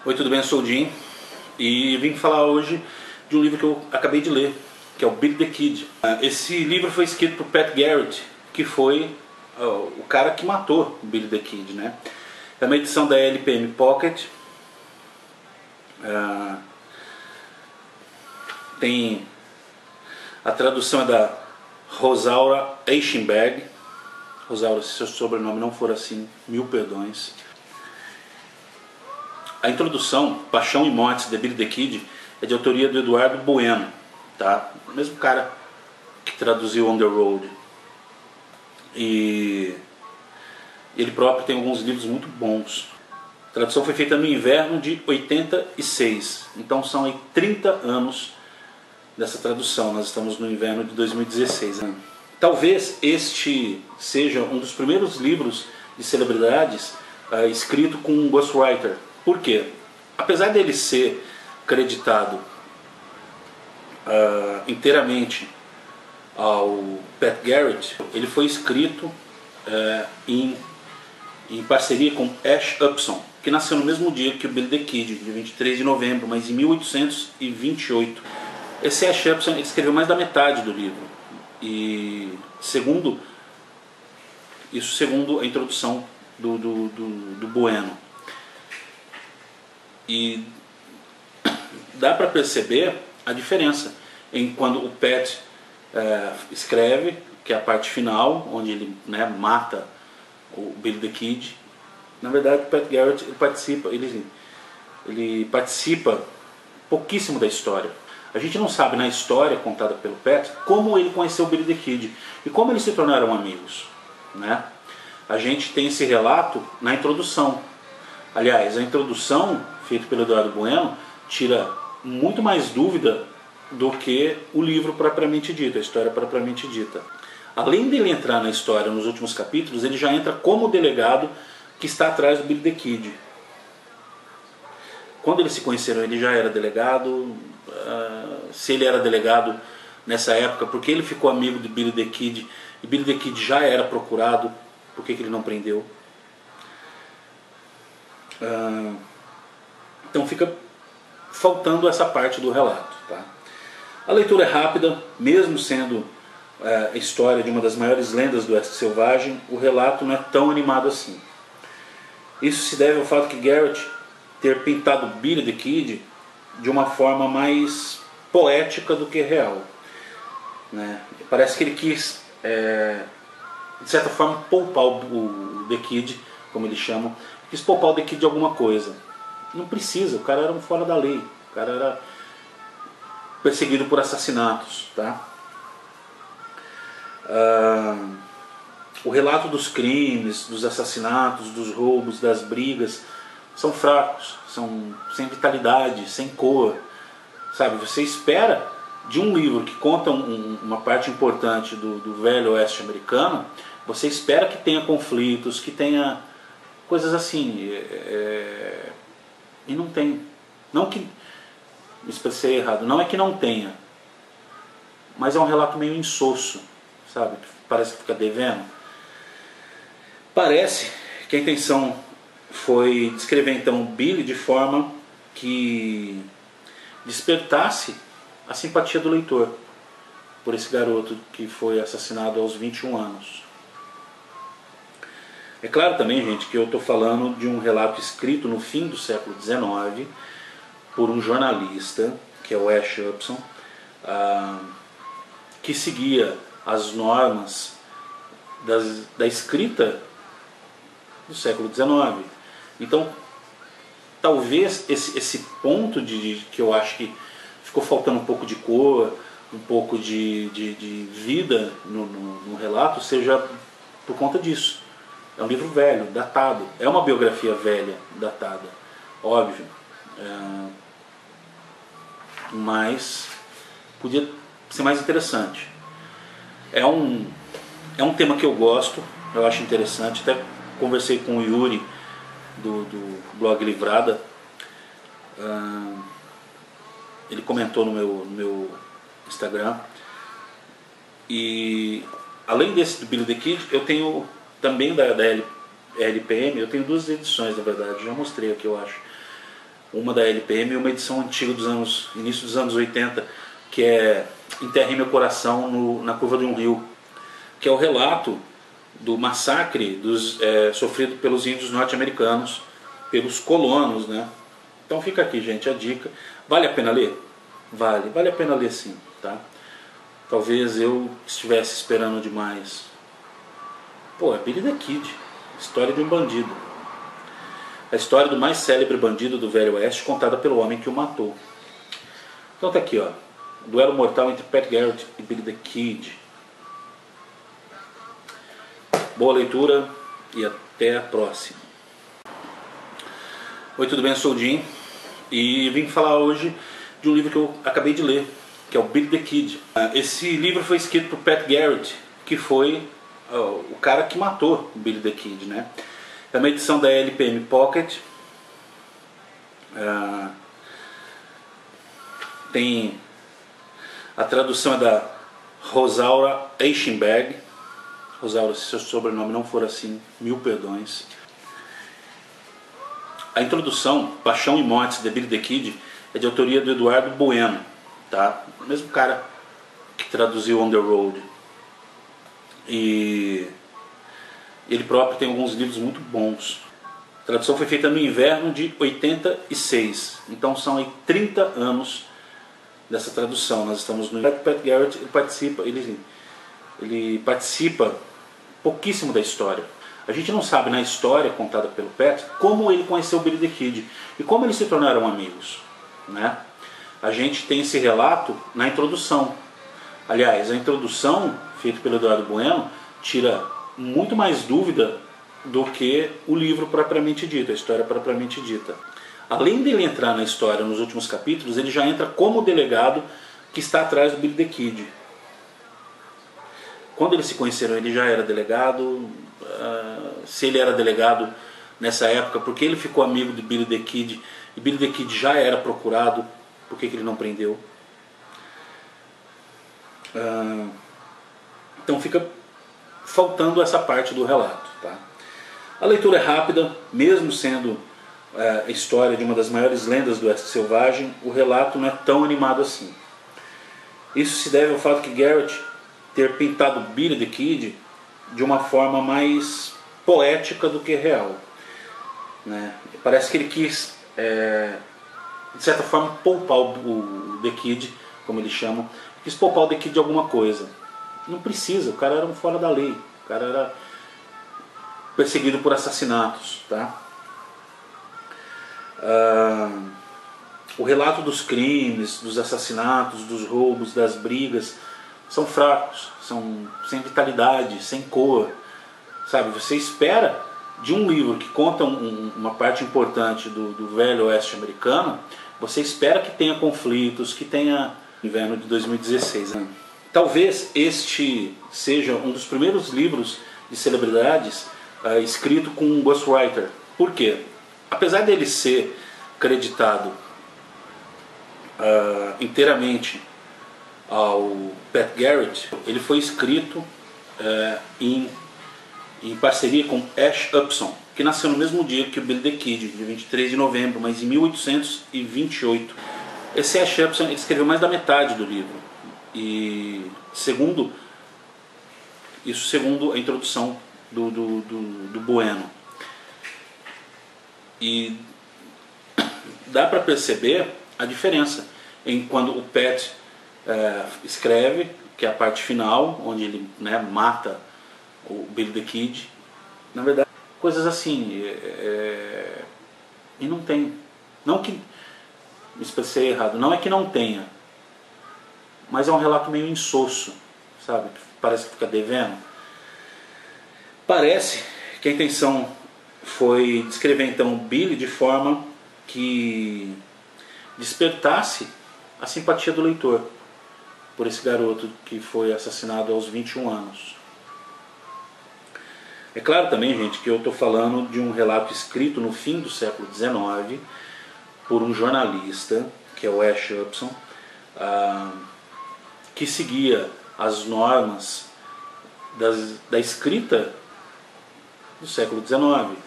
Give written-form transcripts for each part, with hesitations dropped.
Oi, tudo bem? Eu sou o Jim e vim falar hoje de um livro que eu acabei de ler, que é o Billy the Kid. Esse livro foi escrito por Pat Garrett, que foi o cara que matou o Billy the Kid, né? É uma edição da LPM Pocket. Tem a tradução é da Rosaura Eichenberg. Rosaura, se seu sobrenome não for assim, mil perdões. A introdução, Paixão e Mortes de Billy the Kid, é de autoria do Eduardo Bueno, tá? O mesmo cara que traduziu On the Road. E ele próprio tem alguns livros muito bons. A tradução foi feita no inverno de 86, então são aí 30 anos dessa tradução. Nós estamos no inverno de 2016. Né? Talvez este seja um dos primeiros livros de celebridades escrito com um ghostwriter. Por quê? Apesar dele ser creditado inteiramente ao Pat Garrett, ele foi escrito em parceria com Ash Upson, que nasceu no mesmo dia que o Billy the Kid, dia 23 de novembro, mas em 1828. Esse Ash Upson ele escreveu mais da metade do livro, e segundo a introdução do Bueno. E dá para perceber a diferença em quando o Pat escreve, que é a parte final, onde ele mata o Billy the Kid. Na verdade, o Pat Garrett ele participa pouquíssimo da história. A gente não sabe na história contada pelo Pat como ele conheceu o Billy the Kid e como eles se tornaram amigos, né? A gente tem esse relato na introdução. Aliás, a introdução feita pelo Eduardo Bueno tira muito mais dúvida do que o livro propriamente dito, a história propriamente dita. Além dele entrar na história nos últimos capítulos, ele já entra como o delegado que está atrás do Billy the Kid. Quando eles se conheceram, ele já era delegado. Se ele era delegado nessa época, porque ele ficou amigo de Billy the Kid e Billy the Kid já era procurado, por que ele não prendeu? Então fica faltando essa parte do relato, tá? A leitura é rápida, mesmo sendo a história de uma das maiores lendas do Oeste Selvagem, o relato não é tão animado assim. Isso se deve ao fato que Garrett ter pintado Billy the Kid de uma forma mais poética do que real, né? Parece que ele quis, de certa forma, poupar o The Kid, como eles chamam, quis poupar o The Kid de alguma coisa. Não precisa, o cara era um fora da lei, o cara era perseguido por assassinatos, tá? O relato dos crimes, dos assassinatos, dos roubos, das brigas são fracos, são sem vitalidade, sem cor, sabe? Você espera de um livro que conta uma parte importante do velho oeste americano, você espera que tenha conflitos, que tenha coisas assim, e não tem. Não que me expressei errado, não é que não tenha, mas é um relato meio insosso, sabe? Parece que fica devendo. Parece que a intenção foi descrever então Billy de forma que despertasse a simpatia do leitor por esse garoto que foi assassinado aos 21 anos. É claro também, gente, que eu estou falando de um relato escrito no fim do século XIX por um jornalista, que é o Ash Upson, que seguia as normas da escrita do século XIX. Então, talvez esse ponto que eu acho que ficou faltando um pouco de cor, um pouco de vida no relato, seja por conta disso. É um livro velho, datado. É uma biografia velha, datada, óbvio. Mas podia ser mais interessante. É um tema que eu gosto, eu acho interessante. Até conversei com o Yuri do blog Livrada. Ele comentou no meu Instagram. E além desse do Billy the Kid, eu tenho também da LPM, eu tenho duas edições, na verdade, já mostrei aqui, eu acho. uma da LPM e uma edição antiga início dos anos 80, que é Enterre Meu Coração na Curva de um Rio, que é o relato do massacre sofrido pelos índios norte-americanos, pelos colonos, né? Então fica aqui, gente, a dica. Vale a pena ler? Vale a pena ler sim, tá? Talvez eu estivesse esperando demais. Pô, é Billy the Kid, história de um bandido. A história do mais célebre bandido do Velho Oeste, contada pelo homem que o matou. Então tá aqui, ó. Duelo mortal entre Pat Garrett e Billy the Kid. Boa leitura e até a próxima. Oi, tudo bem? Eu sou o Jim e vim falar hoje de um livro que eu acabei de ler, que é o Billy the Kid. Esse livro foi escrito por Pat Garrett, que foi o cara que matou o Billy the Kid, né? É uma edição da LPM Pocket. Tem a tradução é da Rosaura Eichenberg. Rosaura, se seu sobrenome não for assim, mil perdões. A introdução, Paixão e Mortes de Billy the Kid, é de autoria do Eduardo Bueno, tá? O mesmo cara que traduziu On the Road. E ele próprio tem alguns livros muito bons. A tradução foi feita no inverno de 86, então são aí 30 anos dessa tradução. Nós estamos no Pat Garrett, ele participa pouquíssimo da história. A gente não sabe na história contada pelo Pat como ele conheceu o Billy the Kid e como eles se tornaram amigos, né? A gente tem esse relato na introdução. Aliás, a introdução feita pelo Eduardo Bueno tira muito mais dúvida do que o livro propriamente dito, a história propriamente dita. Além dele entrar na história nos últimos capítulos, ele já entra como delegado que está atrás do Billy the Kid. Quando eles se conheceram, ele já era delegado. Se ele era delegado nessa época, porque ele ficou amigo de Billy the Kid e Billy the Kid já era procurado, por que ele não prendeu? Então fica faltando essa parte do relato, tá? A leitura é rápida, mesmo sendo a história de uma das maiores lendas do Oeste Selvagem, o relato não é tão animado assim. Isso se deve ao fato que Garrett ter pintado Billy the Kid de uma forma mais poética do que real, né? Parece que ele quis, de certa forma, poupar o The Kid, como eles chamam, quis poupar o The Kid de alguma coisa. Não precisa, o cara era um fora da lei, o cara era perseguido por assassinatos, tá? O relato dos crimes, dos assassinatos, dos roubos, das brigas são fracos, são sem vitalidade, sem cor, sabe? Você espera de um livro que conta uma parte importante do Velho Oeste americano, você espera que tenha conflitos, que tenha inverno de 2016, né? Talvez este seja um dos primeiros livros de celebridades escrito com um ghostwriter. Por quê? Apesar dele ser creditado inteiramente ao Pat Garrett, ele foi escrito em parceria com Ash Upson, que nasceu no mesmo dia que o Billy the Kid, de 23 de novembro, mas em 1828. Esse Ash Upson ele escreveu mais da metade do livro, e segundo a introdução do Bueno. E dá para perceber a diferença em quando o Pat escreve, que é a parte final, onde ele, né, mata o Billy the Kid. Na verdade, coisas assim, e não tem, não que me expressei errado, não é que não tenha, mas é um relato meio insosso, sabe, parece que fica devendo. Parece que a intenção foi descrever então o Billy de forma que despertasse a simpatia do leitor por esse garoto que foi assassinado aos 21 anos. É claro também, gente, que eu estou falando de um relato escrito no fim do século XIX por um jornalista, que é o Ash Upson, que seguia as normas da escrita do século XIX.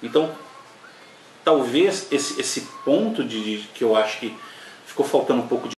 Então, talvez esse ponto que eu acho que ficou faltando um pouco de